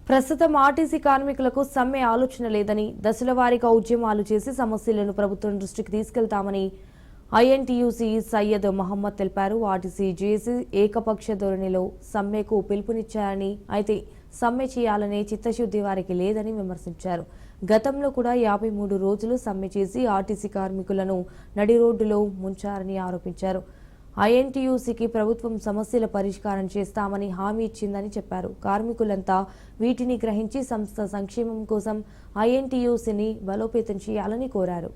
ప్రస్తుతం ఆర్టీసీ కార్మికులకు సమ్మె ఆలోచన లేదని, దశల వారీగా ఉద్యమాలు చేసి సమస్యలను ప్రభుత్వం దృష్టికి తీసుకెళ్తామని ఐఎన్టీయూసీ సయ్యద్ మహమ్మద్ తెలిపారు. ఆర్టీసీ జేఏసీ ఏకపక్ష ధోరణిలో సమ్మెకు పిలుపునిచ్చారని, అయితే సమ్మె చేయాలనే చిత్తశుద్ధి వారికి లేదని విమర్శించారు. గతంలో కూడా 53 రోజులు సమ్మె చేసి ఆర్టీసీ కార్మికులను నడి రోడ్డులో ముంచారని ఆరోపించారు. ఐఎన్టీయూసీకి ప్రభుత్వం సమస్యల పరిష్కారం చేస్తామని హామీ ఇచ్చిందని చెప్పారు. కార్మికులంతా వీటిని గ్రహించి సంస్థ సంక్షేమం కోసం ఐఎన్టీయూసీని బలోపేతం చేయాలని కోరారు.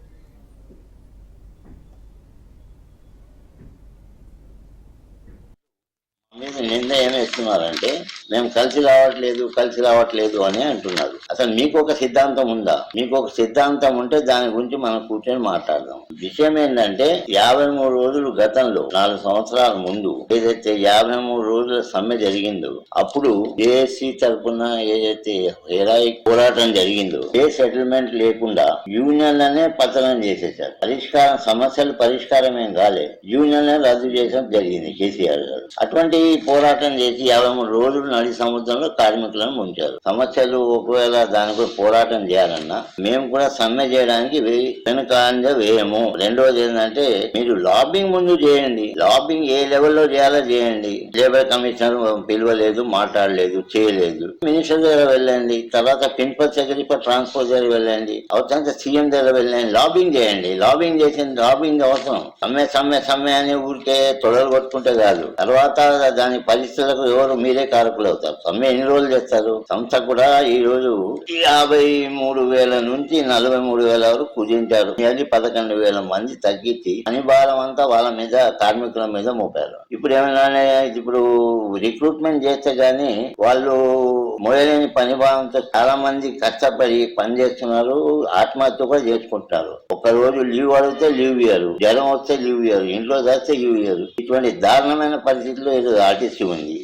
నింద ఏమేస్తున్నారంటే మేము కలిసి రావట్లేదు అని అంటున్నారు. అసలు మీకు ఒక సిద్ధాంతం ఉందా? మీకు ఒక సిద్ధాంతం ఉంటే దాని గురించి మనం కూర్చొని మాట్లాడదాం. విషయం ఏంటంటే 53 రోజులు గతంలో 4 సంవత్సరాల ముందు ఏదైతే 53 రోజుల సమ్మె జరిగిందో అప్పుడు జేఏసీ తరఫున ఏదైతే హెరాయిక్ పోరాటం జరిగిందో ఏ సెటిల్మెంట్ లేకుండా యూనియన్లనే పతనం చేసేసారు. సమస్యలు పరిష్కారం ఏం కాలే, యూనియన్లనే రద్దు చేయడం జరిగింది కేసీఆర్ గారు. అటువంటి పోరాటం చేసి 53 రోజులు నడి సముద్రంలో కార్మికులను ముంచారు. సమస్యలు ఒకవేళ దానికి పోరాటం చేయాలన్నా మేము కూడా సమ్మె చేయడానికి వెనుకంజ వేయము. రెండోది ఏంటంటే మీరు లాబింగ్ ముందు చేయండి. లాబింగ్ ఏ లెవెల్లో చేయాలో చేయండి. లేబర్ కమిషనర్ పిలవలేదు, మాట్లాడలేదు, చేయలేదు. మినిస్టర్ దగ్గర వెళ్ళండి, తర్వాత ప్రిన్సిపల్ సెక్రటరీ ఫర్ ట్రాన్స్పోర్ట్ దగ్గర వెళ్ళండి, అవసరం సీఎం దగ్గర వెళ్ళండి. లాబింగ్ చేయండి. లాబింగ్ అవసరం. సమ్మె అని ఊరికే తొడలు కొట్టుకుంటే కాదు. తర్వాత దాని పరిస్థితులకు ఎవరు మీరే కారకులు అవుతారు. సమ్మె ఎన్ని రోజులు చేస్తారు? సంస్థ కూడా ఈ రోజు 53,000 నుంచి 43,000 వరకు కుదించారు. 11,000 మంది తగ్గించి పని భారం అంతా వాళ్ళ మీద, కార్మికుల మీద మోపారు. ఇప్పుడు ఏమైనా ఇప్పుడు రిక్రూట్మెంట్ చేస్తే గానీ వాళ్ళు మోయలేని పని భారంతో చాలా మంది కష్టపడి పని చేస్తున్నారు. ఆత్మహత్య కూడా చేసుకుంటారు. ఒక రోజు లీవ్ అడిగితే లీవ్ ఇయ్యరు, జ్వరం వస్తే లీవ్ ఇయ్యరు, ఇంట్లో చేస్తే లీవ్ ఇయ్యరు. ఇటువంటి దారుణమైన పరిస్థితుల్లో ఆర్టీసీ ఉంది.